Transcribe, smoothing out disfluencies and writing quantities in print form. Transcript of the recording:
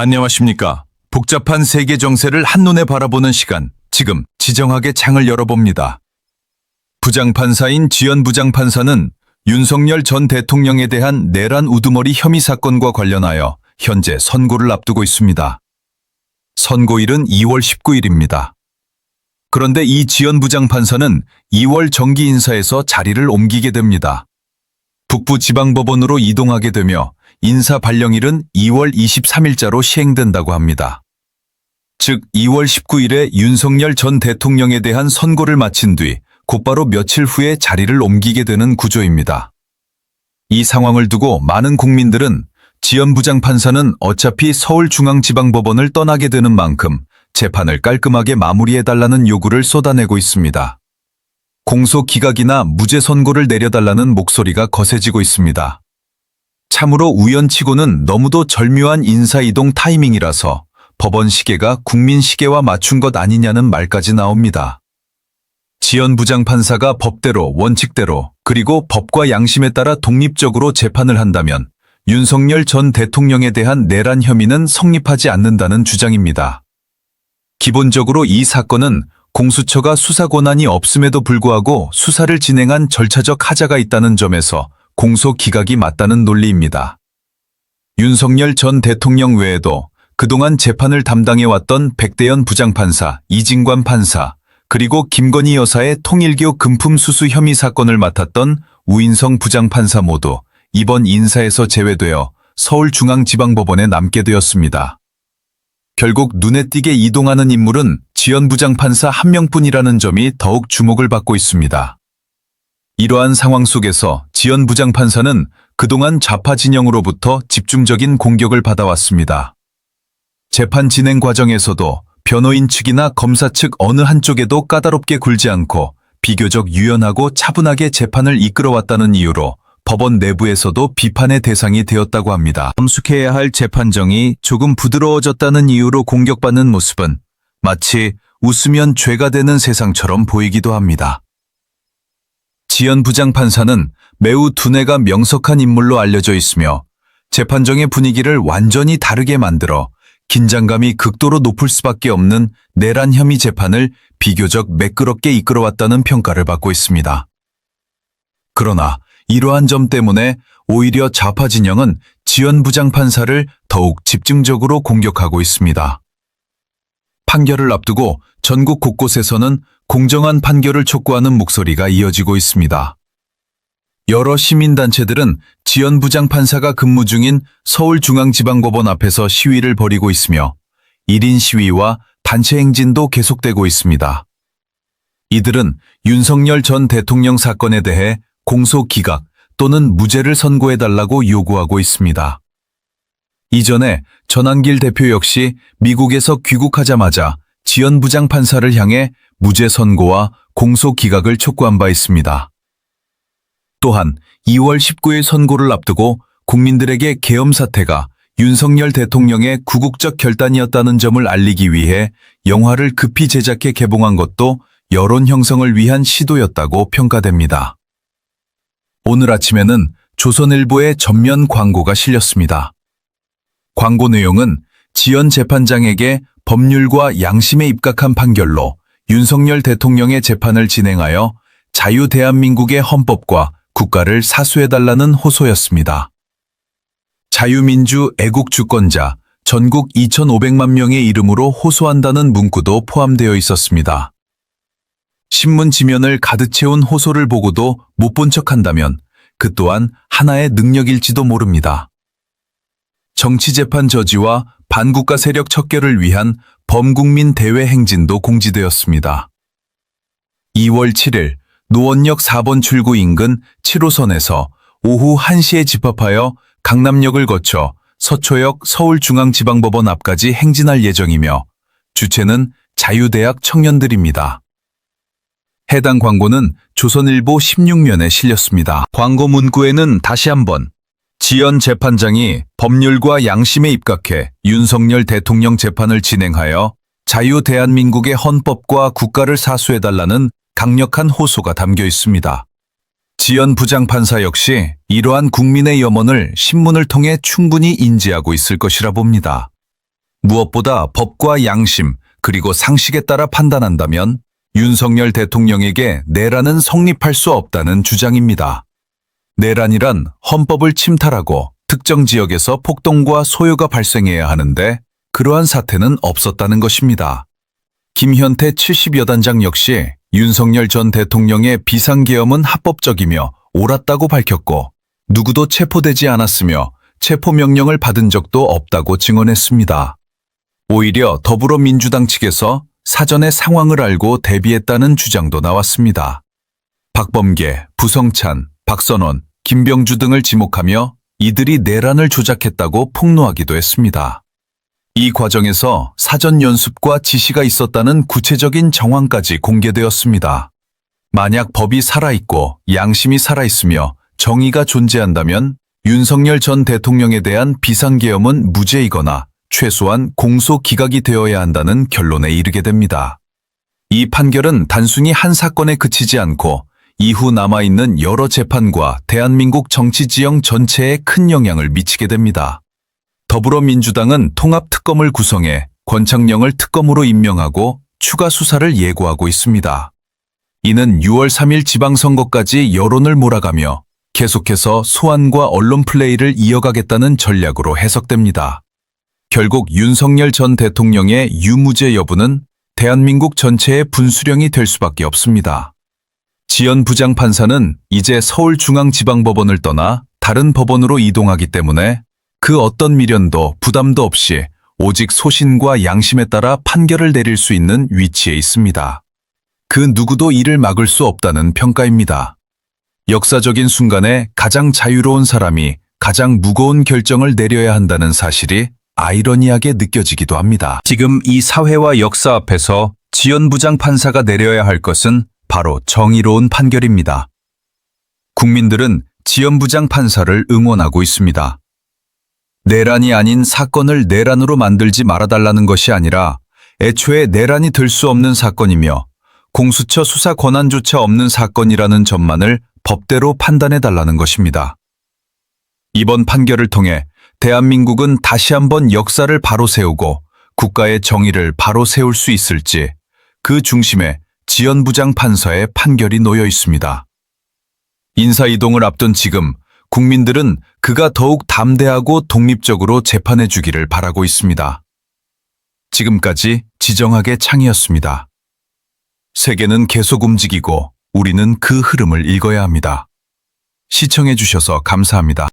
안녕하십니까. 복잡한 세계 정세를 한눈에 바라보는 시간, 지금 지정하게 창을 열어봅니다. 부장판사인 지연 부장판사는 윤석열 전 대통령에 대한 내란 우두머리 혐의 사건과 관련하여 현재 선고를 앞두고 있습니다. 선고일은 2월 19일입니다. 그런데 이 지연 부장판사는 2월 정기 인사에서 자리를 옮기게 됩니다. 북부지방법원으로 이동하게 되며 인사 발령일은 2월 23일자로 시행된다고 합니다. 즉 2월 19일에 윤석열 전 대통령에 대한 선고를 마친 뒤 곧바로 며칠 후에 자리를 옮기게 되는 구조입니다. 이 상황을 두고 많은 국민들은 지연 부장판사는 어차피 서울중앙지방법원을 떠나게 되는 만큼 재판을 깔끔하게 마무리해달라는 요구를 쏟아내고 있습니다. 공소 기각이나 무죄 선고를 내려달라는 목소리가 거세지고 있습니다. 참으로 우연치고는 너무도 절묘한 인사이동 타이밍이라서 법원 시계가 국민 시계와 맞춘 것 아니냐는 말까지 나옵니다. 지연 부장판사가 법대로, 원칙대로, 그리고 법과 양심에 따라 독립적으로 재판을 한다면 윤석열 전 대통령에 대한 내란 혐의는 성립하지 않는다는 주장입니다. 기본적으로 이 사건은 공수처가 수사 권한이 없음에도 불구하고 수사를 진행한 절차적 하자가 있다는 점에서 공소 기각이 맞다는 논리입니다. 윤석열 전 대통령 외에도 그동안 재판을 담당해왔던 백대연 부장판사, 이진관 판사, 그리고 김건희 여사의 통일교 금품 수수 혐의 사건을 맡았던 우인성 부장판사 모두 이번 인사에서 제외되어 서울중앙지방법원에 남게 되었습니다. 결국 눈에 띄게 이동하는 인물은 지연 부장판사 한 명뿐이라는 점이 더욱 주목을 받고 있습니다. 이러한 상황 속에서 지연 부장판사는 그동안 좌파 진영으로부터 집중적인 공격을 받아왔습니다. 재판 진행 과정에서도 변호인 측이나 검사 측 어느 한쪽에도 까다롭게 굴지 않고 비교적 유연하고 차분하게 재판을 이끌어왔다는 이유로 법원 내부에서도 비판의 대상이 되었다고 합니다. 엄숙해야 할 재판정이 조금 부드러워졌다는 이유로 공격받는 모습은 마치 웃으면 죄가 되는 세상처럼 보이기도 합니다. 지연 부장판사는 매우 두뇌가 명석한 인물로 알려져 있으며 재판정의 분위기를 완전히 다르게 만들어 긴장감이 극도로 높을 수밖에 없는 내란 혐의 재판을 비교적 매끄럽게 이끌어왔다는 평가를 받고 있습니다. 그러나 이러한 점 때문에 오히려 좌파 진영은 지연 부장판사를 더욱 집중적으로 공격하고 있습니다. 판결을 앞두고 전국 곳곳에서는 공정한 판결을 촉구하는 목소리가 이어지고 있습니다. 여러 시민단체들은 지연 부장판사가 근무 중인 서울중앙지방법원 앞에서 시위를 벌이고 있으며 1인 시위와 단체 행진도 계속되고 있습니다. 이들은 윤석열 전 대통령 사건에 대해 공소 기각 또는 무죄를 선고해달라고 요구하고 있습니다. 이전에 전한길 대표 역시 미국에서 귀국하자마자 지연 부장판사를 향해 무죄 선고와 공소 기각을 촉구한 바 있습니다. 또한 2월 19일 선고를 앞두고 국민들에게 계엄 사태가 윤석열 대통령의 구국적 결단이었다는 점을 알리기 위해 영화를 급히 제작해 개봉한 것도 여론 형성을 위한 시도였다고 평가됩니다. 오늘 아침에는 조선일보의 전면 광고가 실렸습니다. 광고 내용은 지연 재판장에게 법률과 양심에 입각한 판결로 윤석열 대통령의 재판을 진행하여 자유 대한민국의 헌법과 국가를 사수해달라는 호소였습니다. 자유민주 애국주권자 전국 2,500만 명의 이름으로 호소한다는 문구도 포함되어 있었습니다. 신문 지면을 가득 채운 호소를 보고도 못 본 척한다면 그 또한 하나의 능력일지도 모릅니다. 정치재판 저지와 반국가 세력 척결을 위한 범국민 대외 행진도 공지되었습니다. 2월 7일 노원역 4번 출구 인근 7호선에서 오후 1시에 집합하여 강남역을 거쳐 서초역 서울중앙지방법원 앞까지 행진할 예정이며 주체는 자유대학 청년들입니다. 해당 광고는 조선일보 16면에 실렸습니다. 광고 문구에는 다시 한번 지연 재판장이 법률과 양심에 입각해 윤석열 대통령 재판을 진행하여 자유 대한민국의 헌법과 국가를 사수해달라는 강력한 호소가 담겨 있습니다. 지연 부장판사 역시 이러한 국민의 염원을 신문을 통해 충분히 인지하고 있을 것이라 봅니다. 무엇보다 법과 양심 그리고 상식에 따라 판단한다면 윤석열 대통령에게 내란은 성립할 수 없다는 주장입니다. 내란이란 헌법을 침탈하고 특정 지역에서 폭동과 소요가 발생해야 하는데 그러한 사태는 없었다는 것입니다. 김현태 70여 단장 역시 윤석열 전 대통령의 비상계엄은 합법적이며 옳았다고 밝혔고 누구도 체포되지 않았으며 체포명령을 받은 적도 없다고 증언했습니다. 오히려 더불어민주당 측에서 사전에 상황을 알고 대비했다는 주장도 나왔습니다. 박범계, 부성찬, 박선원, 김병주 등을 지목하며 이들이 내란을 조작했다고 폭로하기도 했습니다. 이 과정에서 사전 연습과 지시가 있었다는 구체적인 정황까지 공개되었습니다. 만약 법이 살아있고 양심이 살아있으며 정의가 존재한다면 윤석열 전 대통령에 대한 비상계엄은 무죄이거나 최소한 공소 기각이 되어야 한다는 결론에 이르게 됩니다. 이 판결은 단순히 한 사건에 그치지 않고 이후 남아있는 여러 재판과 대한민국 정치 지형 전체에 큰 영향을 미치게 됩니다. 더불어민주당은 통합특검을 구성해 권창녕을 특검으로 임명하고 추가 수사를 예고하고 있습니다. 이는 6월 3일 지방선거까지 여론을 몰아가며 계속해서 소환과 언론 플레이를 이어가겠다는 전략으로 해석됩니다. 결국 윤석열 전 대통령의 유무죄 여부는 대한민국 전체의 분수령이 될 수밖에 없습니다. 지연 부장판사는 이제 서울중앙지방법원을 떠나 다른 법원으로 이동하기 때문에 그 어떤 미련도 부담도 없이 오직 소신과 양심에 따라 판결을 내릴 수 있는 위치에 있습니다. 그 누구도 이를 막을 수 없다는 평가입니다. 역사적인 순간에 가장 자유로운 사람이 가장 무거운 결정을 내려야 한다는 사실이 아이러니하게 느껴지기도 합니다. 지금 이 사회와 역사 앞에서 지연 부장판사가 내려야 할 것은 바로 정의로운 판결입니다. 국민들은 지연 부장판사를 응원하고 있습니다. 내란이 아닌 사건을 내란으로 만들지 말아달라는 것이 아니라 애초에 내란이 될 수 없는 사건이며 공수처 수사 권한조차 없는 사건이라는 점만을 법대로 판단해달라는 것입니다. 이번 판결을 통해 대한민국은 다시 한번 역사를 바로 세우고 국가의 정의를 바로 세울 수 있을지 그 중심에 지연 부장판사의 판결이 놓여 있습니다. 인사이동을 앞둔 지금 국민들은 그가 더욱 담대하고 독립적으로 재판해 주기를 바라고 있습니다. 지금까지 지정학의 창이었습니다. 세계는 계속 움직이고 우리는 그 흐름을 읽어야 합니다. 시청해 주셔서 감사합니다.